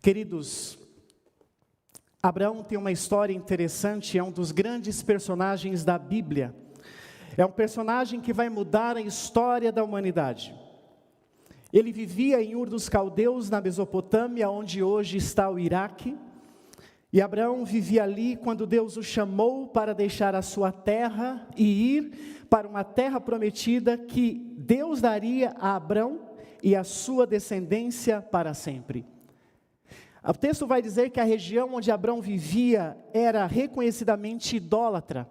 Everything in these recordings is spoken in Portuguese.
Queridos, Abraão tem uma história interessante, é um dos grandes personagens da Bíblia. É um personagem que vai mudar a história da humanidade. Ele vivia em Ur dos Caldeus, na Mesopotâmia, onde hoje está o Iraque. E Abraão vivia ali quando Deus o chamou para deixar a sua terra e ir para uma terra prometida que Deus daria a Abraão e a sua descendência para sempre. O texto vai dizer que a região onde Abraão vivia era reconhecidamente idólatra.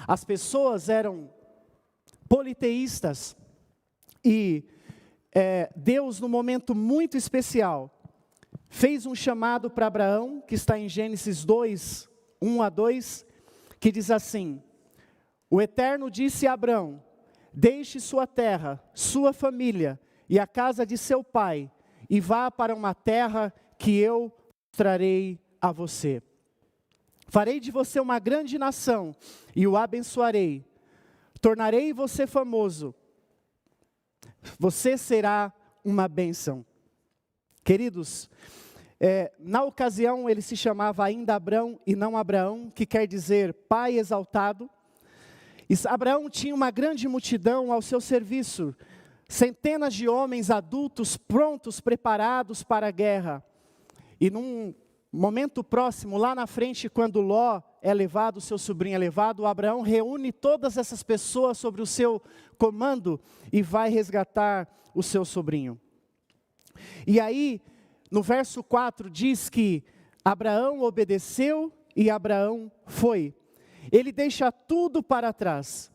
As pessoas eram politeístas e Deus, num momento muito especial, fez um chamado para Abraão, que está em Gênesis 2, 1 a 2, que diz assim: o Eterno disse a Abraão: deixe sua terra, sua família e a casa de seu pai, e vá para uma terra que eu mostrarei a você. Farei de você uma grande nação, e o abençoarei. Tornarei você famoso. Você será uma bênção. Queridos, na ocasião ele se chamava ainda Abrão e não Abraão, que quer dizer pai exaltado. E Abraão tinha uma grande multidão ao seu serviço, centenas de homens adultos prontos, preparados para a guerra. E num momento próximo, lá na frente, quando Ló é levado, seu sobrinho é levado, Abraão reúne todas essas pessoas sobre o seu comando e vai resgatar o seu sobrinho. E aí, no verso 4 diz que Abraão obedeceu e Abraão foi. Ele deixa tudo para trás.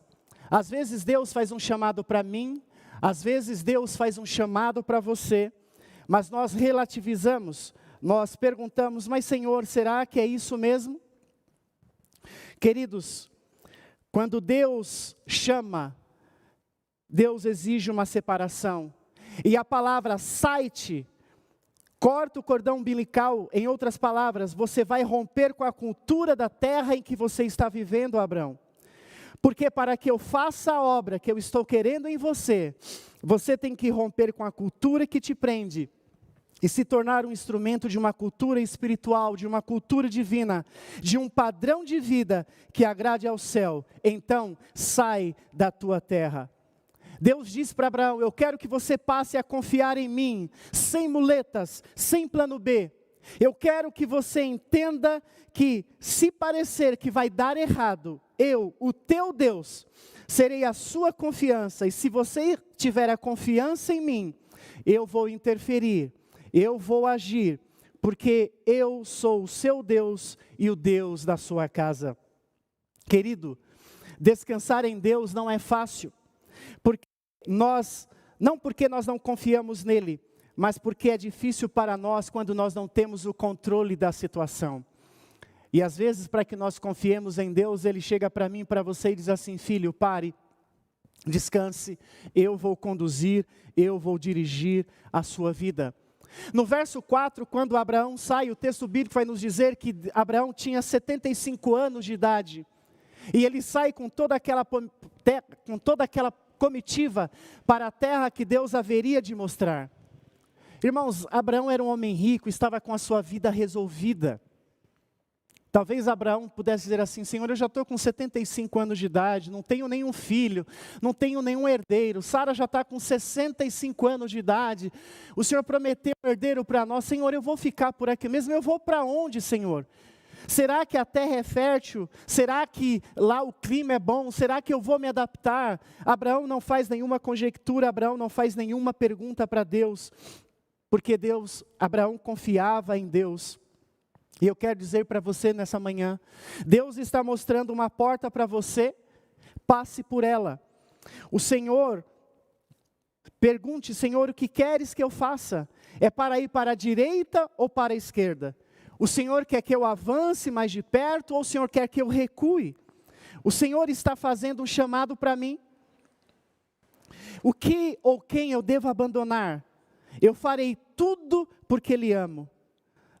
Às vezes Deus faz um chamado para mim, às vezes Deus faz um chamado para você, mas nós relativizamos, nós perguntamos: mas Senhor, será que é isso mesmo? Queridos, quando Deus chama, Deus exige uma separação. E a palavra sai-te, corta o cordão umbilical, em outras palavras, você vai romper com a cultura da terra em que você está vivendo, Abraão. Porque para que eu faça a obra que eu estou querendo em você, você tem que romper com a cultura que te prende e se tornar um instrumento de uma cultura espiritual, de uma cultura divina, de um padrão de vida que agrade ao céu. Então, sai da tua terra. Deus disse para Abraão: eu quero que você passe a confiar em mim, sem muletas, sem plano B. Eu quero que você entenda que, se parecer que vai dar errado, eu, o teu Deus, serei a sua confiança. E se você tiver a confiança em mim, eu vou interferir, eu vou agir, porque eu sou o seu Deus e o Deus da sua casa. Querido, descansar em Deus não é fácil, não porque nós não confiamos nele, mas porque é difícil para nós quando nós não temos o controle da situação. E às vezes, para que nós confiemos em Deus, Ele chega para mim, para você e diz assim: filho, pare, descanse, eu vou conduzir, eu vou dirigir a sua vida. No verso 4, quando Abraão sai, o texto bíblico vai nos dizer que Abraão tinha 75 anos de idade. E ele sai com toda aquela comitiva para a terra que Deus haveria de mostrar. Irmãos, Abraão era um homem rico, estava com a sua vida resolvida. Talvez Abraão pudesse dizer assim: Senhor, eu já estou com 75 anos de idade, não tenho nenhum filho, não tenho nenhum herdeiro. Sara já está com 65 anos de idade. O Senhor prometeu um herdeiro para nós. Senhor, eu vou ficar por aqui mesmo. Eu vou para onde, Senhor? Será que a terra é fértil? Será que lá o clima é bom? Será que eu vou me adaptar? Abraão não faz nenhuma conjectura, Abraão não faz nenhuma pergunta para Deus, porque Abraão confiava em Deus. E eu quero dizer para você nessa manhã, Deus está mostrando uma porta para você, passe por ela. O Senhor, pergunte: Senhor, o que queres que eu faça? É para ir para a direita ou para a esquerda? O Senhor quer que eu avance mais de perto ou o Senhor quer que eu recue? O Senhor está fazendo um chamado para mim. O que ou quem eu devo abandonar? Eu farei tudo porque Ele amo.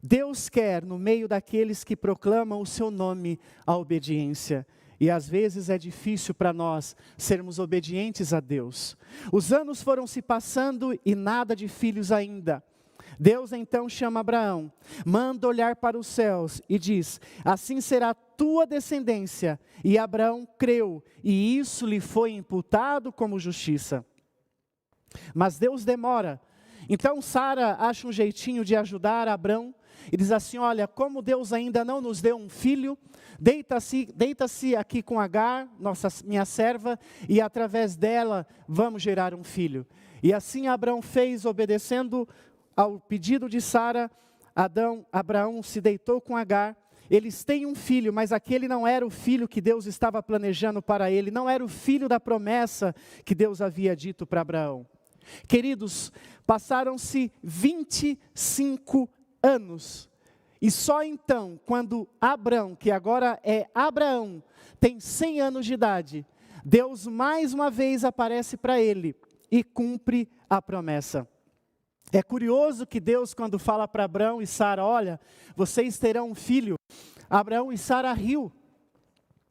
Deus quer, no meio daqueles que proclamam o seu nome, a obediência. E às vezes é difícil para nós sermos obedientes a Deus. Os anos foram se passando e nada de filhos ainda. Deus então chama Abraão, manda olhar para os céus e diz: assim será a tua descendência. E Abraão creu, e isso lhe foi imputado como justiça. Mas Deus demora. Então Sara acha um jeitinho de ajudar Abraão e diz assim: olha, como Deus ainda não nos deu um filho, deita-se aqui com Agar, minha serva, e através dela vamos gerar um filho. E assim Abraão fez, obedecendo ao pedido de Sara. Abraão se deitou com Agar. Eles têm um filho, mas aquele não era o filho que Deus estava planejando para ele, não era o filho da promessa que Deus havia dito para Abraão. Queridos, passaram-se 25 anos, e só então, quando Abraão, que agora é Abraão, tem 100 anos de idade, Deus mais uma vez aparece para ele e cumpre a promessa. É curioso que Deus, quando fala para Abraão e Sara: olha, vocês terão um filho, Abraão e Sara riu.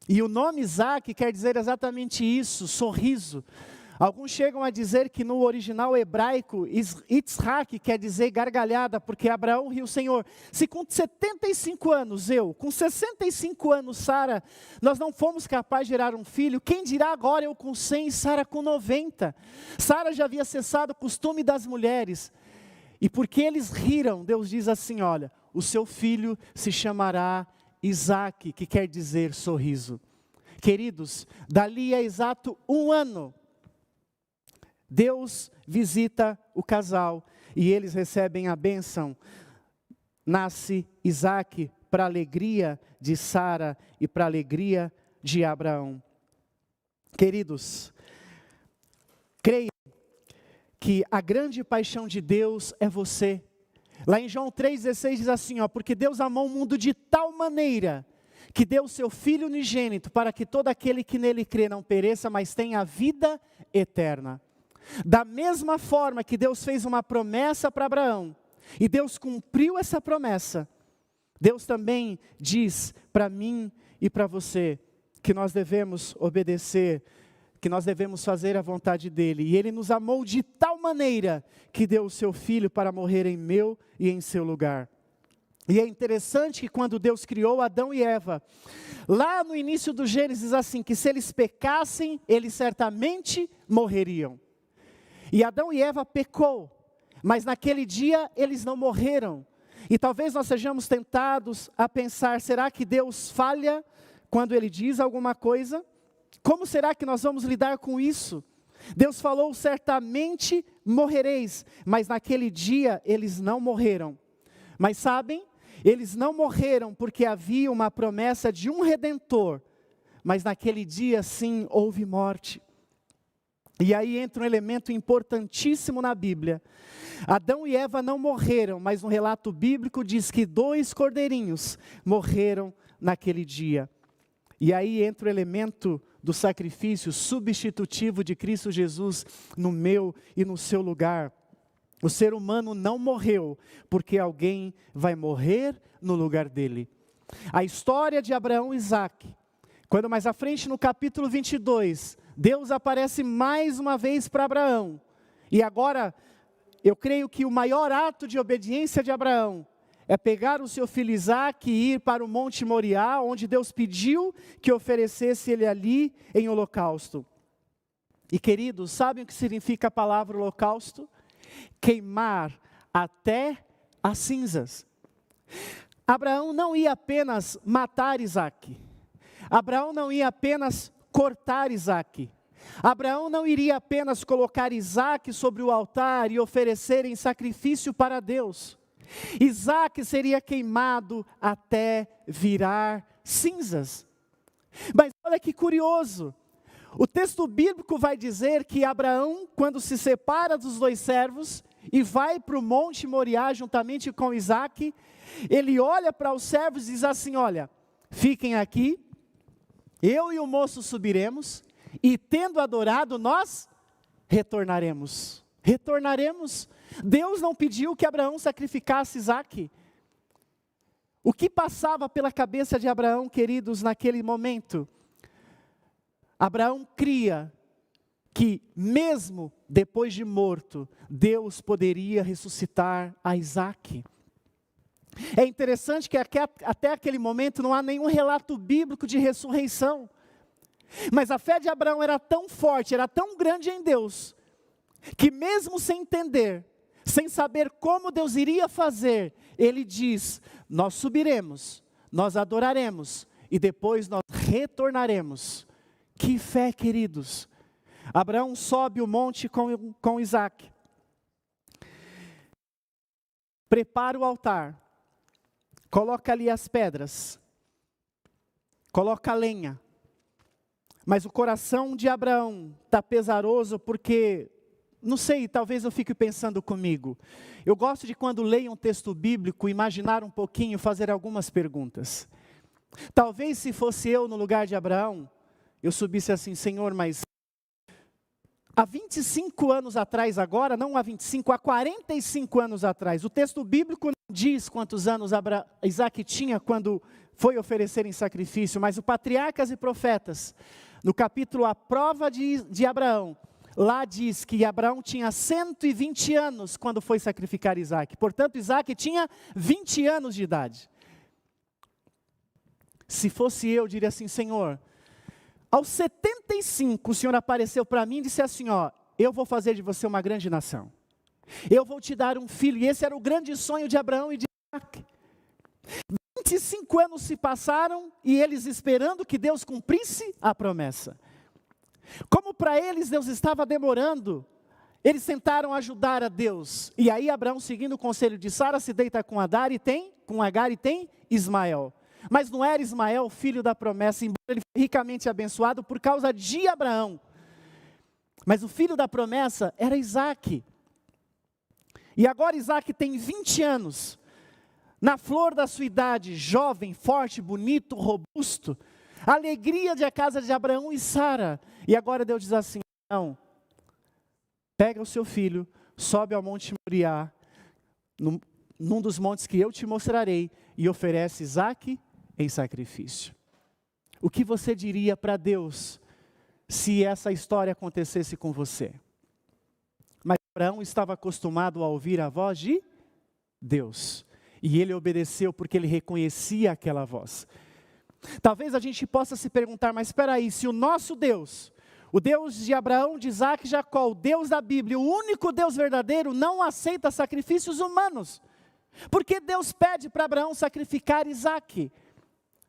E o nome Isaac quer dizer exatamente isso, sorriso. Alguns chegam a dizer que no original hebraico, Yitzhak quer dizer gargalhada, porque Abraão riu: Senhor, se com 75 anos com 65 anos Sara, nós não fomos capazes de gerar um filho, quem dirá agora eu com 100 e Sara com 90? Sara já havia cessado o costume das mulheres. E porque eles riram, Deus diz assim: olha, o seu filho se chamará Isaac, que quer dizer sorriso. Queridos, dali a exato um ano, Deus visita o casal e eles recebem a bênção. Nasce Isaac para a alegria de Sara e para a alegria de Abraão. Queridos, creia que a grande paixão de Deus é você. Lá em João 3,16 diz assim: porque Deus amou o mundo de tal maneira que deu o seu Filho unigênito, para que todo aquele que nele crê não pereça, mas tenha a vida eterna. Da mesma forma que Deus fez uma promessa para Abraão, e Deus cumpriu essa promessa, Deus também diz para mim e para você, que nós devemos obedecer, que nós devemos fazer a vontade dEle. E Ele nos amou de tal maneira, que deu o seu Filho para morrer em meu e em seu lugar. E é interessante que quando Deus criou Adão e Eva, lá no início do Gênesis assim, que se eles pecassem, eles certamente morreriam. E Adão e Eva pecou, mas naquele dia eles não morreram. E talvez nós sejamos tentados a pensar: será que Deus falha quando Ele diz alguma coisa? Como será que nós vamos lidar com isso? Deus falou: certamente morrereis, mas naquele dia eles não morreram. Mas sabem, eles não morreram porque havia uma promessa de um Redentor, mas naquele dia sim houve morte. E aí entra um elemento importantíssimo na Bíblia. Adão e Eva não morreram, mas no relato bíblico diz que 2 cordeirinhos morreram naquele dia. E aí entra o elemento do sacrifício substitutivo de Cristo Jesus no meu e no seu lugar. O ser humano não morreu, porque alguém vai morrer no lugar dele. A história de Abraão e Isaac, quando mais à frente no capítulo 22, Deus aparece mais uma vez para Abraão. E agora, eu creio que o maior ato de obediência de Abraão é pegar o seu filho Isaac e ir para o Monte Moriá, onde Deus pediu que oferecesse ele ali em holocausto. E queridos, sabem o que significa a palavra holocausto? Queimar até as cinzas. Abraão não ia apenas matar Isaac. Abraão não ia apenas cortar Isaac. Abraão não iria apenas colocar Isaac sobre o altar e oferecer em sacrifício para Deus. Isaac seria queimado até virar cinzas. Mas olha que curioso, o texto bíblico vai dizer que Abraão, quando se separa dos 2 servos e vai para o Monte Moriá juntamente com Isaac, ele olha para os servos e diz assim: olha, fiquem aqui, eu e o moço subiremos, e tendo adorado, nós retornaremos. Retornaremos. Deus não pediu que Abraão sacrificasse Isaac. O que passava pela cabeça de Abraão, queridos, naquele momento? Abraão cria que mesmo depois de morto, Deus poderia ressuscitar a Isaque. É interessante que até aquele momento não há nenhum relato bíblico de ressurreição. Mas a fé de Abraão era tão forte, era tão grande em Deus, que mesmo sem entender, sem saber como Deus iria fazer, ele diz: nós subiremos, nós adoraremos e depois nós retornaremos. Que fé, queridos! Abraão sobe o monte com Isaque, prepara o altar, coloca ali as pedras, coloca a lenha, mas o coração de Abraão está pesaroso porque, não sei, talvez eu fique pensando comigo. Eu gosto de, quando leio um texto bíblico, imaginar um pouquinho, fazer algumas perguntas. Talvez se fosse eu no lugar de Abraão, eu subisse assim: Senhor, mas há 25 anos atrás agora, não há 25, há 45 anos atrás, o texto bíblico não diz quantos anos Isaque tinha quando foi oferecer em sacrifício, mas o Patriarcas e Profetas, no capítulo A Prova de Abraão, lá diz que Abraão tinha 120 anos quando foi sacrificar Isaque. Portanto, Isaque tinha 20 anos de idade. Se fosse eu diria assim: Senhor, aos 75 o Senhor apareceu para mim e disse assim: ó, eu vou fazer de você uma grande nação. Eu vou te dar um filho. E esse era o grande sonho de Abraão e de Isaque. 25 anos se passaram e eles esperando que Deus cumprisse a promessa. Como para eles Deus estava demorando, eles tentaram ajudar a Deus. E aí Abraão, seguindo o conselho de Sara, se deita com Agar e tem Ismael. Mas não era Ismael o filho da promessa, embora ele foi ricamente abençoado por causa de Abraão. Mas o filho da promessa era Isaque. E agora Isaque tem 20 anos, na flor da sua idade, jovem, forte, bonito, robusto. A alegria de a casa de Abraão e Sara. E agora Deus diz assim: não, pega o seu filho, sobe ao monte Moriá, num dos montes que eu te mostrarei, e oferece Isaque em sacrifício. O que você diria para Deus se essa história acontecesse com você? Mas Abraão estava acostumado a ouvir a voz de Deus, e ele obedeceu porque ele reconhecia aquela voz. Talvez a gente possa se perguntar: mas espera aí, se o nosso Deus, o Deus de Abraão, de Isaque e Jacó, o Deus da Bíblia, o único Deus verdadeiro, não aceita sacrifícios humanos, por que Deus pede para Abraão sacrificar Isaque?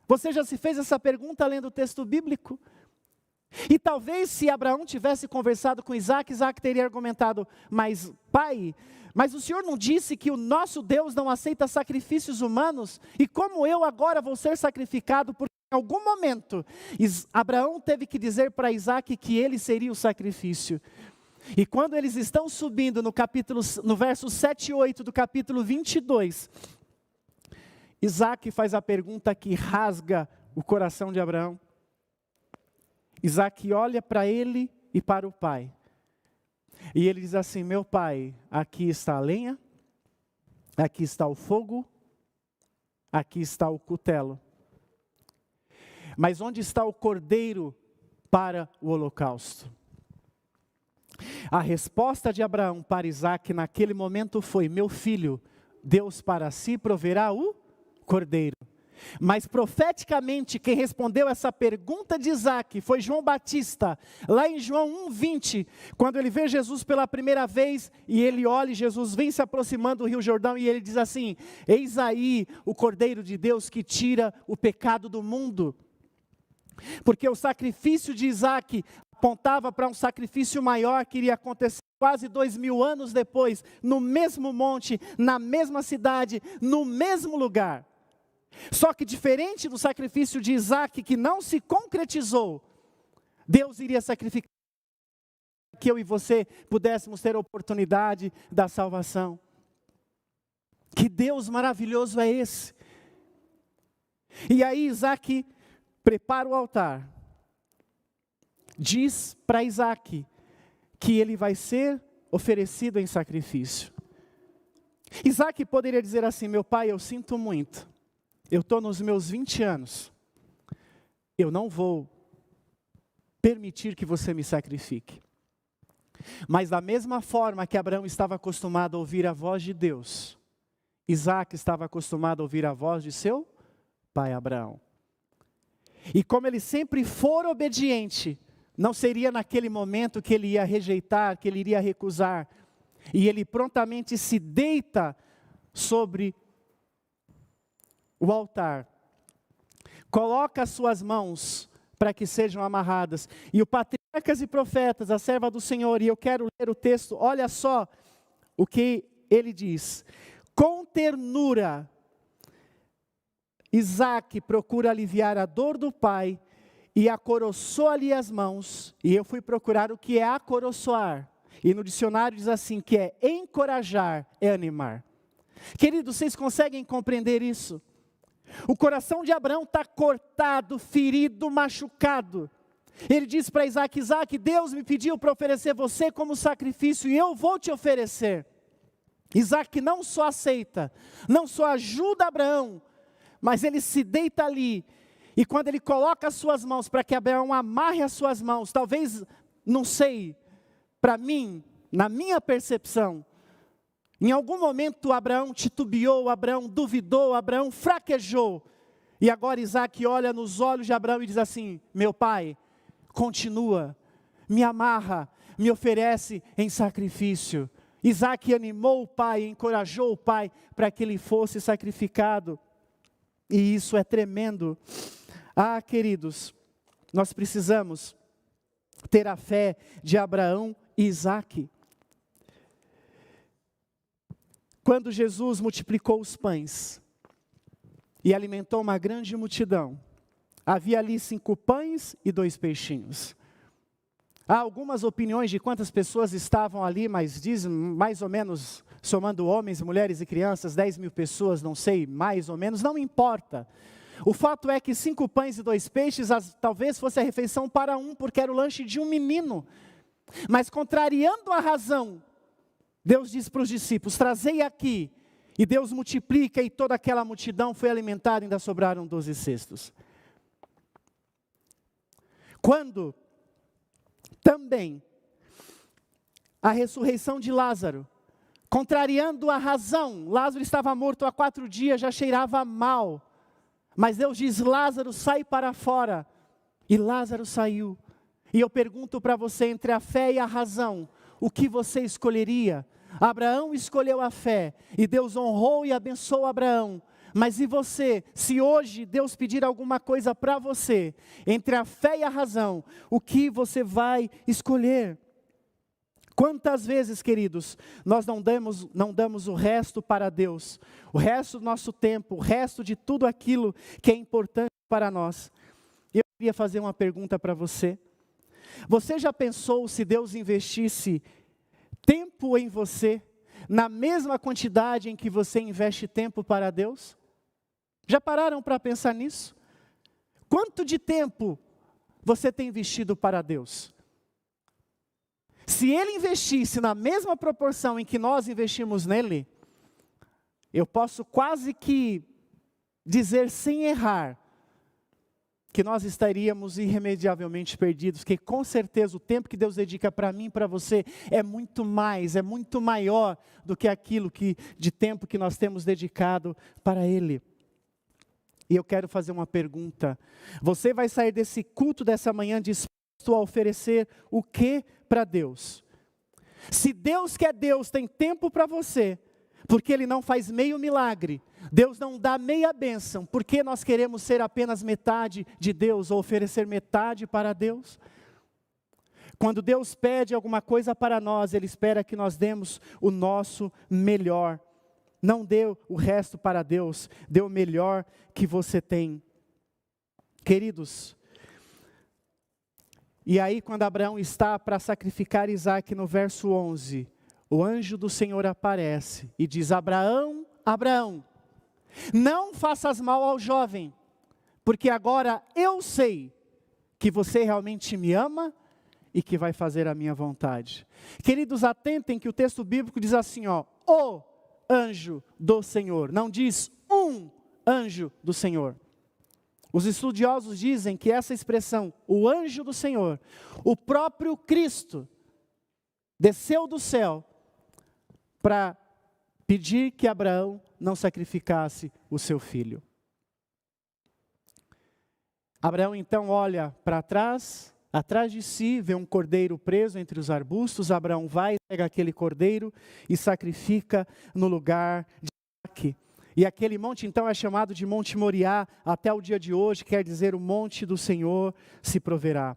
Você já se fez essa pergunta lendo o texto bíblico? E talvez se Abraão tivesse conversado com Isaque, Isaque teria argumentado: mas pai, mas o Senhor não disse que o nosso Deus não aceita sacrifícios humanos? E como eu agora vou ser sacrificado? Porque em algum momento Abraão teve que dizer para Isaque que ele seria o sacrifício. E quando eles estão subindo no verso 7 e 8 do capítulo 22, Isaque faz a pergunta que rasga o coração de Abraão. Isaque olha para ele e para o pai. E ele diz assim: meu pai, aqui está a lenha, aqui está o fogo, aqui está o cutelo. Mas onde está o cordeiro para o holocausto? A resposta de Abraão para Isaque naquele momento foi: meu filho, Deus para si proverá o cordeiro. Mas profeticamente quem respondeu essa pergunta de Isaque foi João Batista, lá em João 1:20, quando ele vê Jesus pela primeira vez, e ele olha e Jesus vem se aproximando do Rio Jordão, e ele diz assim: eis aí o Cordeiro de Deus que tira o pecado do mundo. Porque o sacrifício de Isaque apontava para um sacrifício maior que iria acontecer quase 2000 anos depois, no mesmo monte, na mesma cidade, no mesmo lugar. Só que diferente do sacrifício de Isaque, que não se concretizou, Deus iria sacrificar que eu e você pudéssemos ter a oportunidade da salvação. Que Deus maravilhoso é esse? E aí Isaque prepara o altar, diz para Isaque que ele vai ser oferecido em sacrifício. Isaque poderia dizer assim: meu pai, eu sinto muito, eu estou nos meus 20 anos, eu não vou permitir que você me sacrifique. Mas da mesma forma que Abraão estava acostumado a ouvir a voz de Deus, Isaque estava acostumado a ouvir a voz de seu pai Abraão. E como ele sempre for obediente, não seria naquele momento que ele ia rejeitar, que ele iria recusar. E ele prontamente se deita sobre o altar, coloca as suas mãos para que sejam amarradas. E o patriarcas e profetas, a serva do Senhor, e eu quero ler o texto, olha só o que ele diz. Com ternura, Isaque procura aliviar a dor do pai e acoroçoa-lhe as mãos. E eu fui procurar o que é acoroçoar. E no dicionário diz assim, que é encorajar, é animar. Queridos, vocês conseguem compreender isso? O coração de Abraão está cortado, ferido, machucado. Ele diz para Isaque, Isaque, Deus me pediu para oferecer você como sacrifício e eu vou te oferecer. Isaque não só aceita, não só ajuda Abraão, mas ele se deita ali. E quando ele coloca as suas mãos para que Abraão amarre as suas mãos, talvez, não sei, para mim, na minha percepção, em algum momento Abraão titubeou, Abraão duvidou, Abraão fraquejou. E agora Isaque olha nos olhos de Abraão e diz assim, meu pai, continua, me amarra, me oferece em sacrifício. Isaque animou o pai, encorajou o pai para que ele fosse sacrificado. E isso é tremendo. Ah, queridos, nós precisamos ter a fé de Abraão e Isaque. Quando Jesus multiplicou os pães e alimentou uma grande multidão, havia ali 5 pães e 2 peixinhos. Há algumas opiniões de quantas pessoas estavam ali, mas dizem mais ou menos, somando homens, mulheres e crianças, 10.000 pessoas, não sei, mais ou menos, não importa. O fato é que 5 pães e 2 peixes, talvez fosse a refeição para um, porque era o lanche de um menino. Mas contrariando a razão, Deus diz para os discípulos, trazei aqui. E Deus multiplica e toda aquela multidão foi alimentada e ainda sobraram 12 cestos. Quando também a ressurreição de Lázaro, contrariando a razão, Lázaro estava morto há 4 dias, já cheirava mal. Mas Deus diz, Lázaro, sai para fora. E Lázaro saiu. E eu pergunto para você, entre a fé e a razão, o que você escolheria? Abraão escolheu a fé, e Deus honrou e abençoou Abraão. Mas e você, se hoje Deus pedir alguma coisa para você, entre a fé e a razão, o que você vai escolher? Quantas vezes, queridos, nós não damos o resto para Deus, o resto do nosso tempo, o resto de tudo aquilo que é importante para nós. Eu queria fazer uma pergunta para você. Você já pensou se Deus investisse tempo em você, na mesma quantidade em que você investe tempo para Deus? Já pararam para pensar nisso? Quanto de tempo você tem investido para Deus? Se Ele investisse na mesma proporção em que nós investimos nele, eu posso quase que dizer sem errar, que nós estaríamos irremediavelmente perdidos, que com certeza o tempo que Deus dedica para mim e para você é muito mais, é muito maior do que aquilo de tempo que nós temos dedicado para Ele. E eu quero fazer uma pergunta, você vai sair desse culto dessa manhã disposto a oferecer o que para Deus? Se Deus que é Deus tem tempo para você, porque Ele não faz meio milagre, Deus não dá meia bênção, porque nós queremos ser apenas metade de Deus, ou oferecer metade para Deus? Quando Deus pede alguma coisa para nós, Ele espera que nós demos o nosso melhor. Não dê o resto para Deus, dê o melhor que você tem. Queridos, e aí quando Abraão está para sacrificar Isaque no verso 11, o anjo do Senhor aparece e diz, Abraão, Abraão, não faças mal ao jovem, porque agora eu sei que você realmente me ama e que vai fazer a minha vontade. Queridos, atentem que o texto bíblico diz assim, ó, o anjo do Senhor, não diz um anjo do Senhor. Os estudiosos dizem que essa expressão, o anjo do Senhor, o próprio Cristo, desceu do céu para pedir que Abraão não sacrificasse o seu filho. Abraão então olha para trás, atrás de si, vê um cordeiro preso entre os arbustos. Abraão vai, pega aquele cordeiro e sacrifica no lugar de Isaque. E aquele monte então é chamado de Monte Moriá, até o dia de hoje, quer dizer o monte do Senhor se proverá.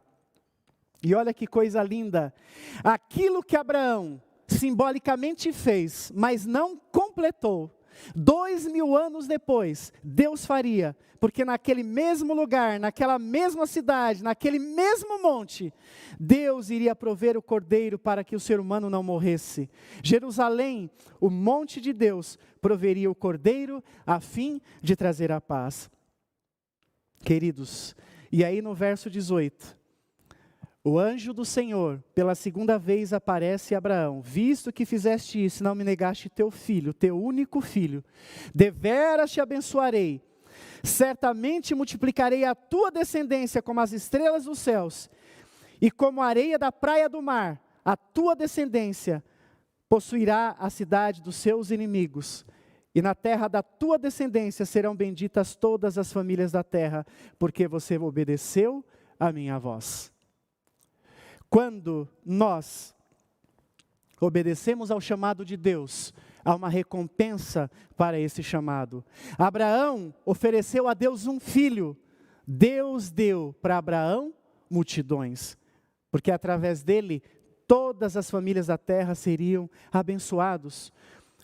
E olha que coisa linda, aquilo que Abraão simbolicamente fez, mas não completou, 2000 anos depois, Deus faria, porque naquele mesmo lugar, naquela mesma cidade, naquele mesmo monte, Deus iria prover o cordeiro para que o ser humano não morresse. Jerusalém, o monte de Deus, proveria o cordeiro a fim de trazer a paz. Queridos, e aí no verso 18, o anjo do Senhor, pela segunda vez aparece a Abraão, visto que fizeste isso, não me negaste teu filho, teu único filho, deveras te abençoarei, certamente multiplicarei a tua descendência como as estrelas dos céus, e como a areia da praia do mar, a tua descendência possuirá a cidade dos seus inimigos, e na terra da tua descendência serão benditas todas as famílias da terra, porque você obedeceu a minha voz. Quando nós obedecemos ao chamado de Deus, há uma recompensa para esse chamado. Abraão ofereceu a Deus um filho. Deus deu para Abraão multidões, porque através dele todas as famílias da terra seriam abençoados.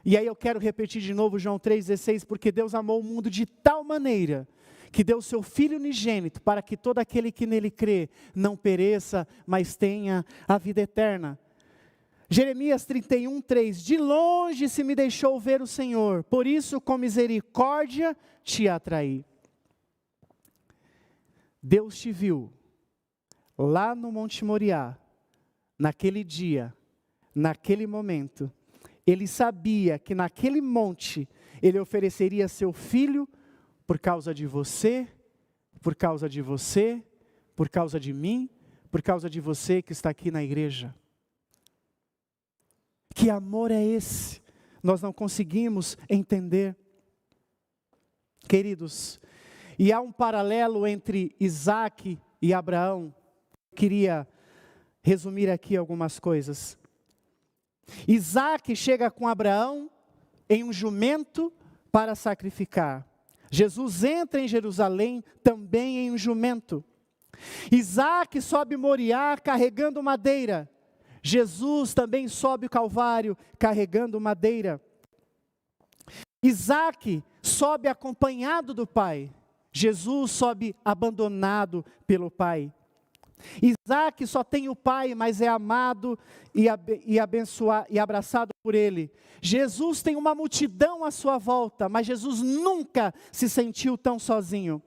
E aí eu quero repetir de novo João 3,16, porque Deus amou o mundo de tal maneira que deu o seu Filho unigênito, para que todo aquele que nele crê, não pereça, mas tenha a vida eterna. Jeremias 31:3, de longe se me deixou ver o Senhor, por isso com misericórdia te atraí. Deus te viu, lá no Monte Moriá, naquele dia, naquele momento. Ele sabia que naquele monte, ele ofereceria seu Filho, por causa de você, por causa de você, por causa de mim, por causa de você que está aqui na igreja. Que amor é esse? Nós não conseguimos entender. Queridos, e há um paralelo entre Isaque e Abraão. Queria resumir aqui algumas coisas. Isaque chega com Abraão em um jumento para sacrificar. Jesus entra em Jerusalém também em um jumento. Isaque sobe Moriá carregando madeira. Jesus também sobe o Calvário carregando madeira. Isaque sobe acompanhado do Pai. Jesus sobe abandonado pelo Pai. Isaque só tem o Pai, mas é amado e abençoado e abraçado por Ele. Jesus tem uma multidão à sua volta, mas Jesus nunca se sentiu tão sozinho.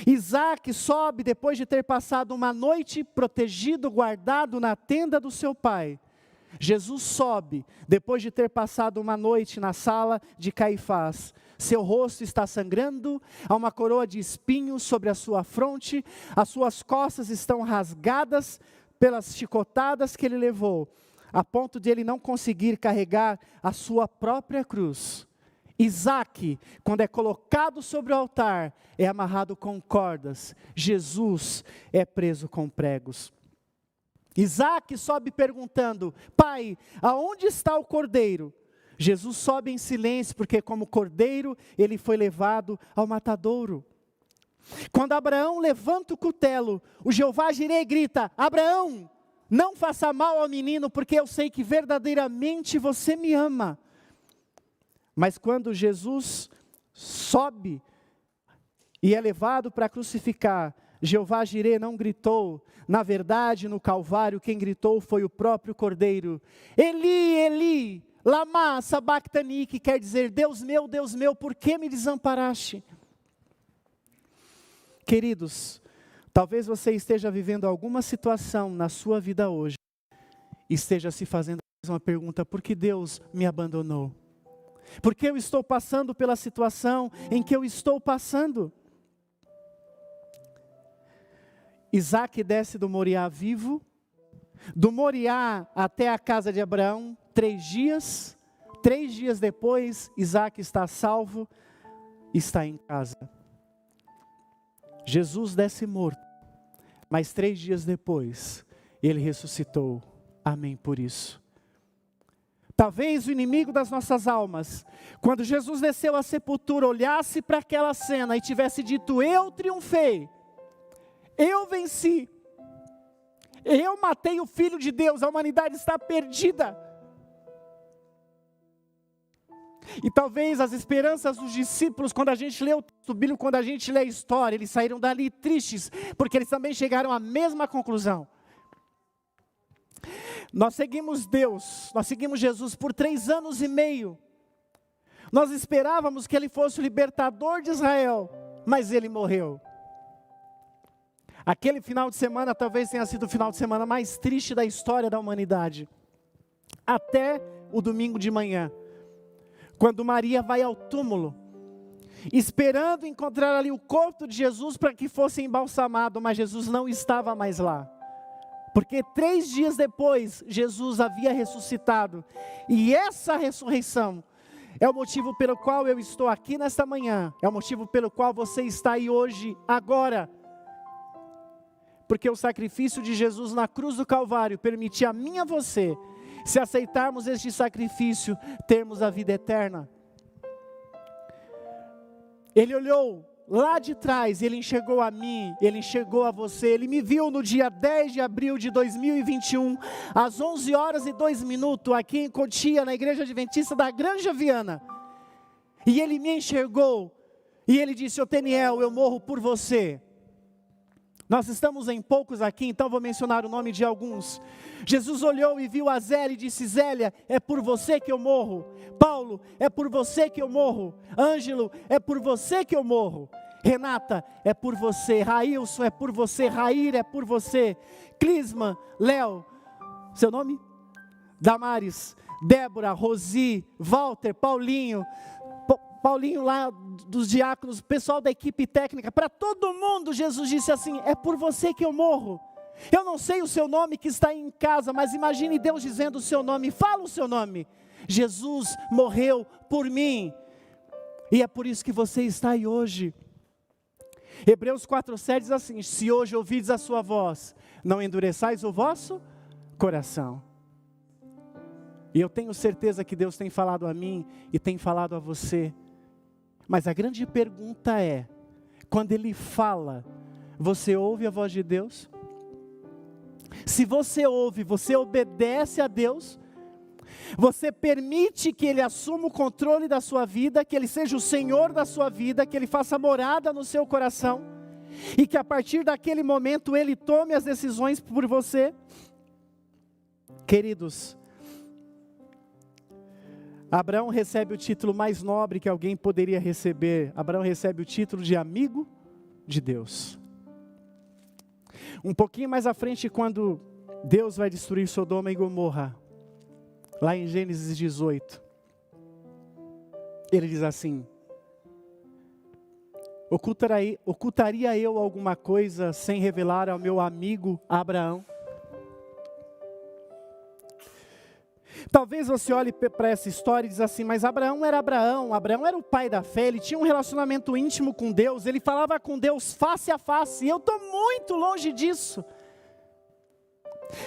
Isaque sobe depois de ter passado uma noite protegido, guardado na tenda do seu pai. Jesus sobe depois de ter passado uma noite na sala de Caifás. Seu rosto está sangrando, há uma coroa de espinhos sobre a sua fronte, as suas costas estão rasgadas pelas chicotadas que ele levou, a ponto de ele não conseguir carregar a sua própria cruz. Isaque, quando é colocado sobre o altar, é amarrado com cordas. Jesus é preso com pregos. Isaque sobe perguntando: Pai, aonde está o cordeiro? Jesus sobe em silêncio, porque como cordeiro, ele foi levado ao matadouro. Quando Abraão levanta o cutelo, o Jeová Jireh grita: Abraão, não faça mal ao menino, porque eu sei que verdadeiramente você me ama. Mas quando Jesus sobe e é levado para crucificar, Jeová Jireh não gritou. Na verdade, no Calvário, quem gritou foi o próprio Cordeiro. Eli, Eli, lama sabachthani, que quer dizer: Deus meu, por que me desamparaste? Queridos, talvez você esteja vivendo alguma situação na sua vida hoje, e esteja se fazendo uma pergunta: por que Deus me abandonou? Por que eu estou passando pela situação em que eu estou passando? Isaque desce do Moriá vivo, Do Moriá até a casa de Abraão, 3 dias. 3 dias depois, Isaac está salvo, está em casa. Jesus desce morto, mas 3 dias depois, ele ressuscitou. Amém por isso. Talvez o inimigo das nossas almas, quando Jesus desceu à sepultura, olhasse para aquela cena e tivesse dito: eu triunfei, eu venci, eu matei o Filho de Deus, a humanidade está perdida. E talvez as esperanças dos discípulos, quando a gente lê o texto bíblico, quando a gente lê a história, eles saíram dali tristes, porque eles também chegaram à mesma conclusão. Nós seguimos Deus, nós seguimos Jesus por 3 anos e meio. Nós esperávamos que Ele fosse o libertador de Israel, mas Ele morreu. Aquele final de semana talvez tenha sido o final de semana mais triste da história da humanidade. Até o domingo de manhã, quando Maria vai ao túmulo, esperando encontrar ali o corpo de Jesus para que fosse embalsamado, mas Jesus não estava mais lá. Porque 3 dias depois, Jesus havia ressuscitado. E essa ressurreição é o motivo pelo qual eu estou aqui nesta manhã. É o motivo pelo qual você está aí hoje, agora. Porque o sacrifício de Jesus na cruz do Calvário permitia a mim e a você, se aceitarmos este sacrifício, termos a vida eterna. Ele olhou lá de trás, Ele enxergou a mim, Ele enxergou a você. Ele me viu no dia 10 de abril de 2021, às 11h02, aqui em Cotia, na Igreja Adventista da Granja Viana. E Ele me enxergou, e Ele disse: Oteniel, eu morro por você. Nós estamos em poucos aqui, então vou mencionar o nome de alguns. Jesus olhou e viu a Zélia e disse: Zélia, é por você que eu morro. Paulo, é por você que eu morro. Ângelo, é por você que eu morro. Renata, é por você. Railson, é por você. Raíra, é por você. Clisman, Léo, seu nome? Damares, Débora, Rosi, Walter, Paulinho lá dos diáconos, pessoal da equipe técnica, para todo mundo Jesus disse assim: é por você que eu morro. Eu não sei o seu nome que está aí em casa, mas imagine Deus dizendo o seu nome, fala o seu nome. Jesus morreu por mim, e é por isso que você está aí hoje. Hebreus 4:7 diz assim: se hoje ouvides a sua voz, não endureçais o vosso coração. E eu tenho certeza que Deus tem falado a mim e tem falado a você. Mas a grande pergunta é: quando Ele fala, você ouve a voz de Deus? Se você ouve, você obedece a Deus? Você permite que Ele assuma o controle da sua vida, que Ele seja o Senhor da sua vida, que Ele faça morada no seu coração, e que a partir daquele momento Ele tome as decisões por você? Queridos, Abraão recebe o título mais nobre que alguém poderia receber. Abraão recebe o título de amigo de Deus. Um pouquinho mais à frente, quando Deus vai destruir Sodoma e Gomorra, lá em Gênesis 18, Ele diz assim: ocultaria eu alguma coisa sem revelar ao meu amigo Abraão? Talvez você olhe para essa história e diz assim: mas Abraão era o pai da fé, ele tinha um relacionamento íntimo com Deus, ele falava com Deus face a face, e eu estou muito longe disso.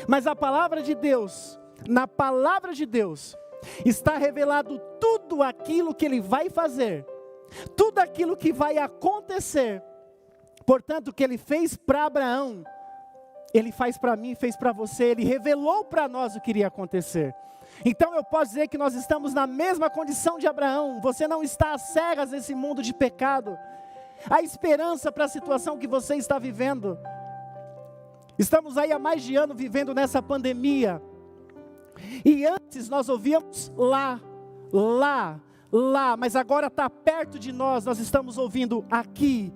Mas a palavra de Deus, na palavra de Deus, está revelado tudo aquilo que Ele vai fazer, tudo aquilo que vai acontecer. Portanto, o que Ele fez para Abraão, Ele faz para mim, fez para você, Ele revelou para nós o que iria acontecer. Então eu posso dizer que nós estamos na mesma condição de Abraão. Você não está às cegas nesse mundo de pecado. Há esperança para a situação que você está vivendo. Estamos aí há mais de ano vivendo nessa pandemia. E antes nós ouvíamos lá, mas agora está perto de nós. Nós estamos ouvindo aqui,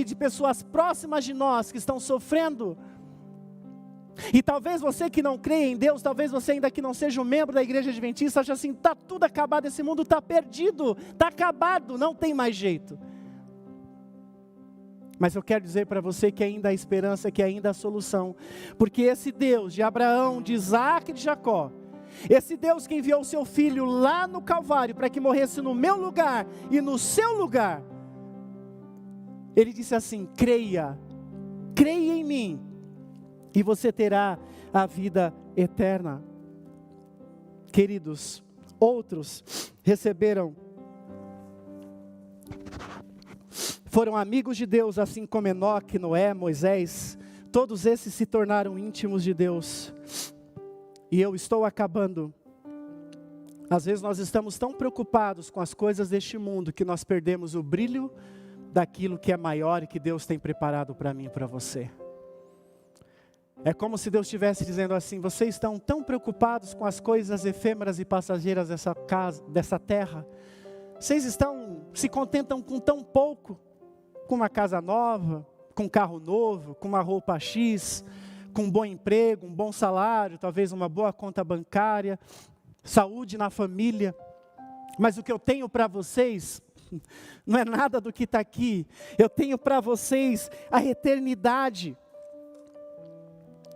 de pessoas próximas de nós que estão sofrendo. E talvez você que não crê em Deus, talvez você ainda que não seja um membro da Igreja Adventista, acha assim: está tudo acabado, esse mundo está perdido, está acabado, não tem mais jeito. Mas eu quero dizer para você que ainda há esperança, que ainda há solução. Porque esse Deus de Abraão, de Isaac e de Jacó, esse Deus que enviou o seu filho lá no Calvário para que morresse no meu lugar e no seu lugar, Ele disse assim: creia em mim e você terá a vida eterna. Queridos, outros foram amigos de Deus, assim como Enoque, Noé, Moisés. Todos esses se tornaram íntimos de Deus. E eu estou acabando. Às vezes nós estamos tão preocupados com as coisas deste mundo que nós perdemos o brilho daquilo que é maior e que Deus tem preparado para mim e para você. É como se Deus estivesse dizendo assim: vocês estão tão preocupados com as coisas efêmeras e passageiras dessa terra. Vocês se contentam com tão pouco, com uma casa nova, com um carro novo, com uma roupa X, com um bom emprego, um bom salário, talvez uma boa conta bancária, saúde na família. Mas o que eu tenho para vocês não é nada do que está aqui. Eu tenho para vocês a eternidade.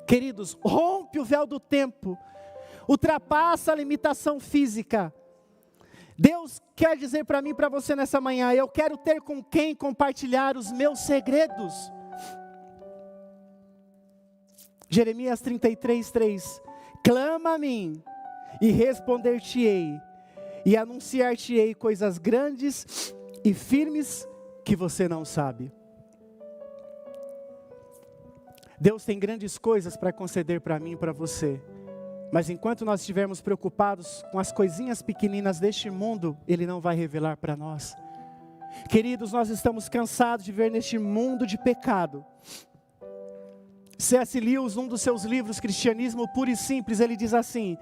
Queridos, rompe o véu do tempo, ultrapassa a limitação física. Deus quer dizer para mim e para você nessa manhã: eu quero ter com quem compartilhar os meus segredos. Jeremias 33:3: clama a mim e responder-te-ei, e anunciar-te-ei coisas grandes e firmes que você não sabe. Deus tem grandes coisas para conceder para mim e para você. Mas enquanto nós estivermos preocupados com as coisinhas pequeninas deste mundo, Ele não vai revelar para nós. Queridos, nós estamos cansados de ver neste mundo de pecado. C.S. Lewis, um dos seus livros, Cristianismo Puro e Simples, ele diz assim: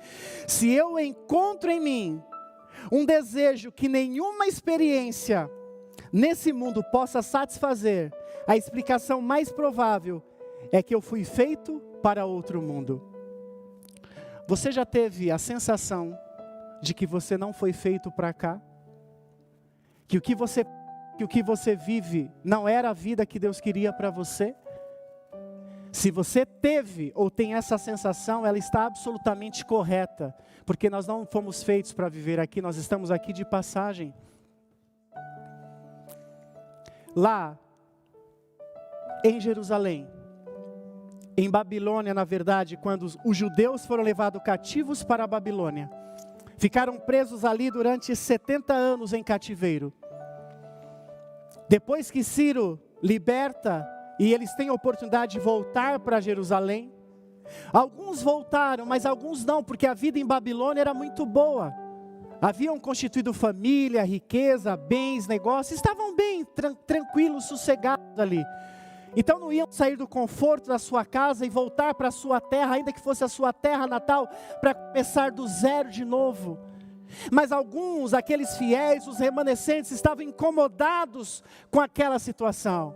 se eu encontro em mim um desejo que nenhuma experiência nesse mundo possa satisfazer, a explicação mais provável é que eu fui feito para outro mundo. Você já teve a sensação de que você não foi feito para cá? Que o que você vive não era a vida que Deus queria para você? Se você teve ou tem essa sensação, ela está absolutamente correta, porque nós não fomos feitos para viver aqui, nós estamos aqui de passagem. Lá, em Jerusalém, em Babilônia, na verdade, quando os judeus foram levados cativos para a Babilônia, ficaram presos ali durante 70 anos em cativeiro. Depois que Ciro liberta, e eles têm a oportunidade de voltar para Jerusalém, alguns voltaram, mas alguns não, porque a vida em Babilônia era muito boa. Haviam constituído família, riqueza, bens, negócios, estavam bem, tranquilos, sossegados ali. Então não iam sair do conforto da sua casa e voltar para a sua terra, ainda que fosse a sua terra natal, para começar do zero de novo. Mas alguns, aqueles fiéis, os remanescentes, estavam incomodados com aquela situação.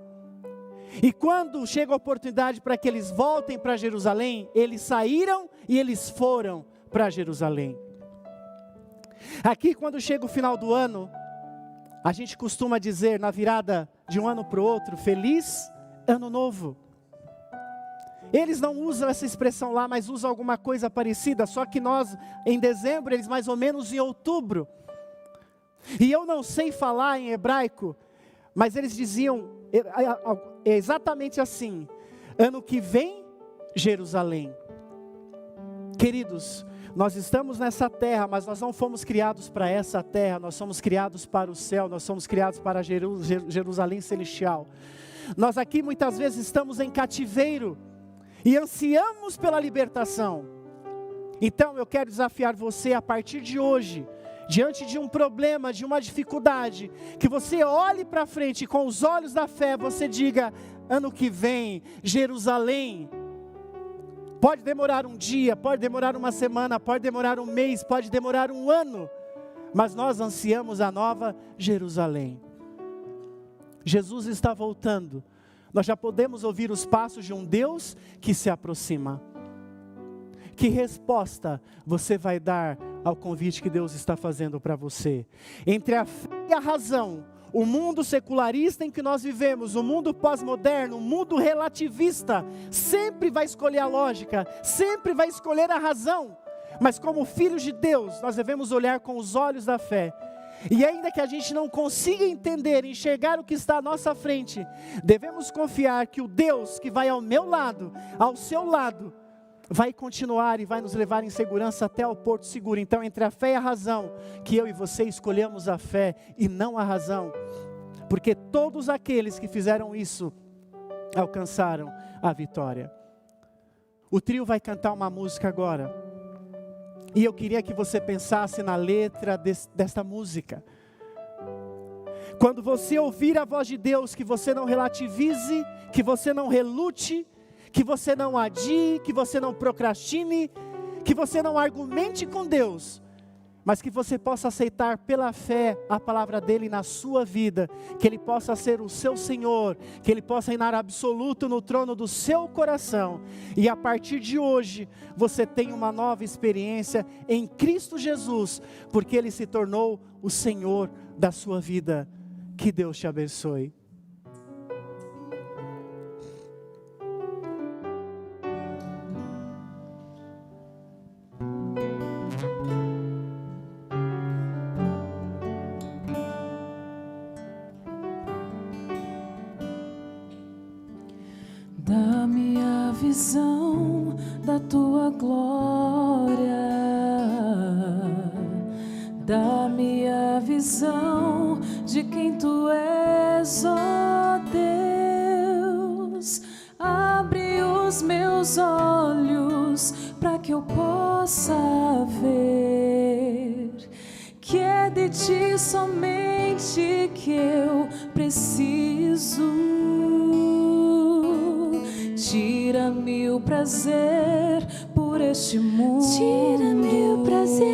E quando chega a oportunidade para que eles voltem para Jerusalém, eles saíram e eles foram para Jerusalém. Aqui, quando chega o final do ano, a gente costuma dizer, na virada de um ano para o outro: feliz ano novo. Eles não usam essa expressão lá, mas usam alguma coisa parecida, só que nós, em dezembro, eles mais ou menos em outubro. E eu não sei falar em hebraico, mas eles diziam exatamente assim: ano que vem, Jerusalém. Queridos, nós estamos nessa terra, mas nós não fomos criados para essa terra, nós somos criados para o céu, nós somos criados para Jerusalém celestial. Nós aqui muitas vezes estamos em cativeiro e ansiamos pela libertação. Então eu quero desafiar você a partir de hoje, diante de um problema, de uma dificuldade, que você olhe para frente e com os olhos da fé você diga: ano que vem, Jerusalém. Pode demorar um dia, pode demorar uma semana, pode demorar um mês, pode demorar um ano, mas nós ansiamos a nova Jerusalém. Jesus está voltando. Nós já podemos ouvir os passos de um Deus que se aproxima. Que resposta você vai dar ao convite que Deus está fazendo para você? Entre a fé e a razão, O mundo secularista em que nós vivemos, o mundo pós-moderno, o mundo relativista, sempre vai escolher a lógica, sempre vai escolher a razão. Mas como filhos de Deus, nós devemos olhar com os olhos da fé. E ainda que a gente não consiga entender, enxergar o que está à nossa frente, devemos confiar que o Deus que vai ao meu lado, ao seu lado, vai continuar e vai nos levar em segurança até o porto seguro. Então, entre a fé e a razão, que eu e você escolhemos a fé e não a razão. Porque todos aqueles que fizeram isso, alcançaram a vitória. O trio vai cantar uma música agora. E eu queria que você pensasse na letra desta música. Quando você ouvir a voz de Deus, que você não relativize, que você não relute, que você não adie, que você não procrastine, que você não argumente com Deus, mas que você possa aceitar pela fé a palavra dEle na sua vida, que Ele possa ser o seu Senhor, que Ele possa reinar absoluto no trono do seu coração, e a partir de hoje, você tem uma nova experiência em Cristo Jesus, porque Ele se tornou o Senhor da sua vida. Que Deus te abençoe. Dá-me a visão da tua glória, dá-me a visão de quem tu és, ó Deus. Abre os meus olhos para que eu possa ver que é de ti somente que eu preciso. Tira-me o prazer por este mundo. Tira-me o prazer.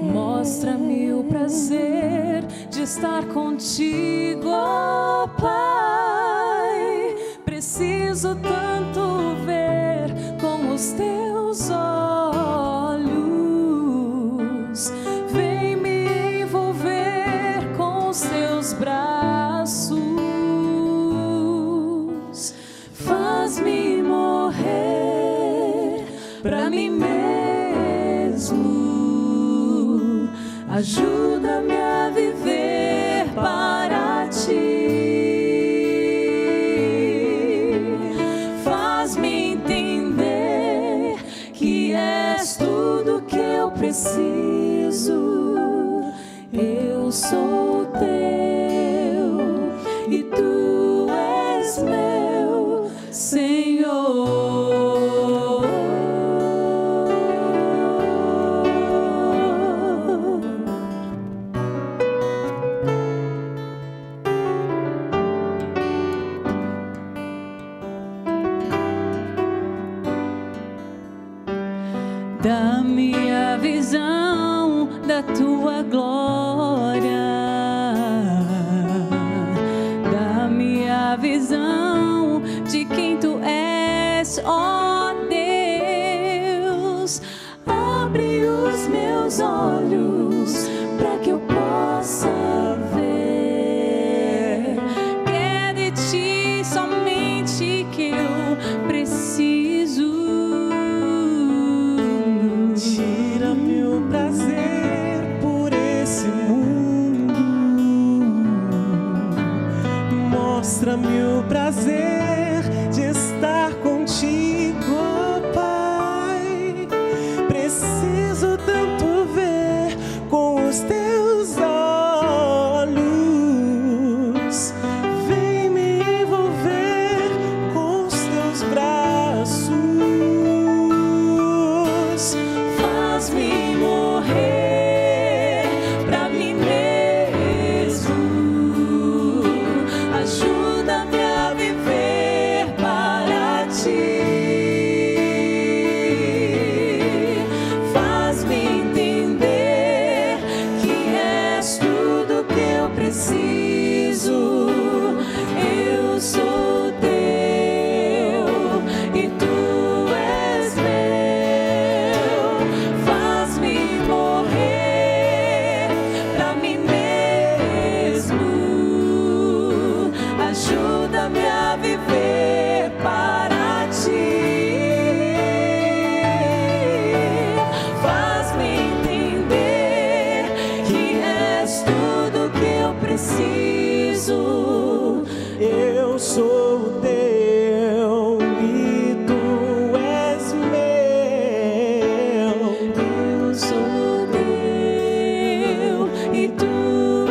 Mostra-me o prazer de estar contigo, ó Pai. Preciso tanto ver com os teus olhos. Vem me envolver com os teus braços. Faz-me morrer pra mim mesmo. Ajuda-me a viver para ti. Faz-me entender que és tudo que eu preciso. Eu sou teu e tu és meu Senhor. Dá-me a visão da tua glória, dá-me a visão de quem tu és, ó Deus. Abre os meus olhos para que eu possa ver que é de ti somente que eu preciso. Tira-me o prazer por esse mundo. Mostra-me o prazer de estar contigo, ó Pai. Preciso tanto ver com os teus olhos. Vem me envolver com os teus braços. Faz-me morrer pra mim mesmo. Ajuda-me a viver para ti. preciso. Eu sou teu e tu és meu. Eu sou teu e tu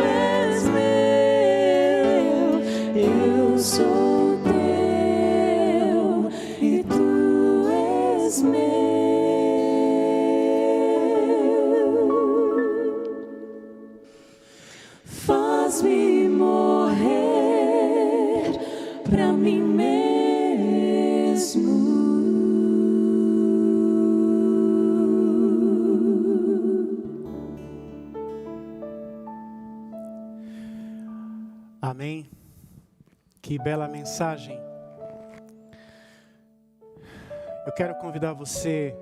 és meu. Eu sou teu e tu és meu. Faz-me morrer pra mim mesmo. Amém. Que bela mensagem. Eu quero convidar você,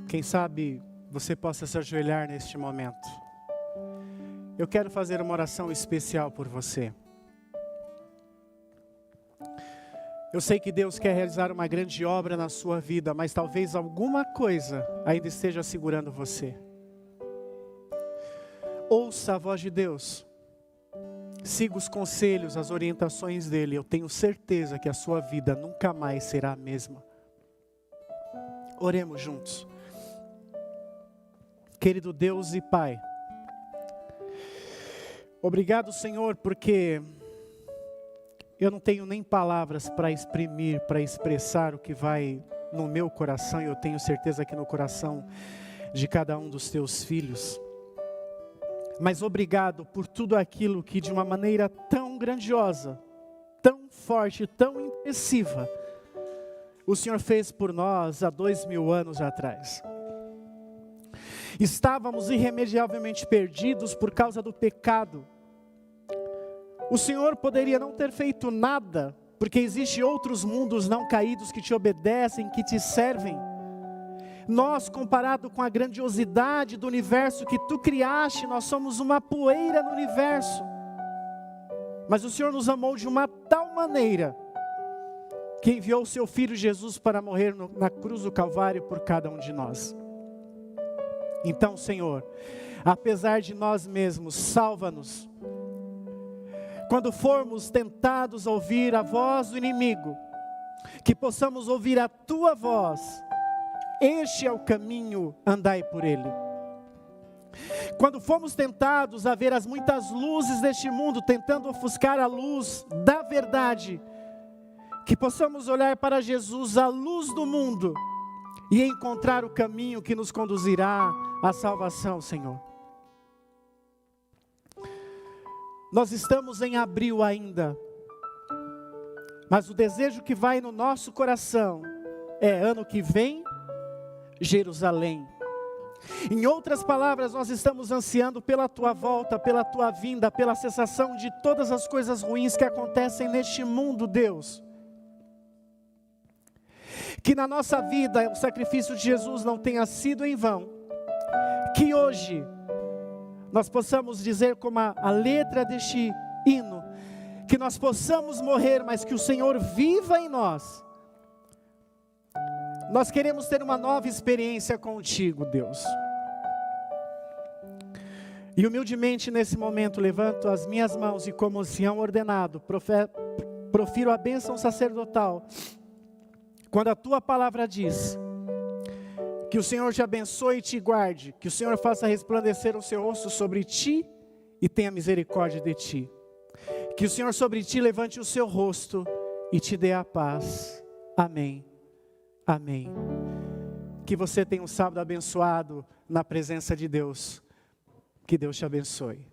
quem sabe você possa se ajoelhar neste momento. Eu quero fazer uma oração especial por você. Eu sei que Deus quer realizar uma grande obra na sua vida, mas talvez alguma coisa ainda esteja segurando você. Ouça a voz de Deus. Siga os conselhos, as orientações dele. Eu tenho certeza que a sua vida nunca mais será a mesma. Oremos juntos. Querido Deus e Pai, obrigado, Senhor, porque eu não tenho nem palavras para exprimir, para expressar o que vai no meu coração, e eu tenho certeza que no coração de cada um dos teus filhos. Mas obrigado por tudo aquilo que de uma maneira tão grandiosa, tão forte, tão impressiva, o Senhor fez por nós há 2000 anos atrás. Estávamos irremediavelmente perdidos por causa do pecado. O Senhor poderia não ter feito nada, porque existem outros mundos não caídos que te obedecem, que te servem. Nós, comparado com a grandiosidade do universo que tu criaste, nós somos uma poeira no universo. Mas o Senhor nos amou de uma tal maneira, que enviou o seu Filho Jesus para morrer na cruz do Calvário por cada um de nós. Então, Senhor, apesar de nós mesmos, salva-nos. Quando formos tentados a ouvir a voz do inimigo, que possamos ouvir a tua voz. Este é o caminho, andai por ele. Quando fomos tentados a ver as muitas luzes deste mundo, tentando ofuscar a luz da verdade, que possamos olhar para Jesus, a luz do mundo, e encontrar o caminho que nos conduzirá à salvação, Senhor. Nós estamos em abril ainda, mas o desejo que vai no nosso coração é ano que vem, Jerusalém. Em outras palavras, nós estamos ansiando pela tua volta, pela tua vinda, pela cessação de todas as coisas ruins que acontecem neste mundo, Deus. Que na nossa vida o sacrifício de Jesus não tenha sido em vão. Que hoje nós possamos dizer como a letra deste hino, que nós possamos morrer, mas que o Senhor viva em nós. Nós queremos ter uma nova experiência contigo, Deus. E humildemente nesse momento levanto as minhas mãos e como ancião ordenado, profiro a bênção sacerdotal. Quando a tua palavra diz que o Senhor te abençoe e te guarde, que o Senhor faça resplandecer o seu rosto sobre ti e tenha misericórdia de ti. Que o Senhor sobre ti levante o seu rosto e te dê a paz. Amém. Amém. Que você tenha um sábado abençoado na presença de Deus. Que Deus te abençoe.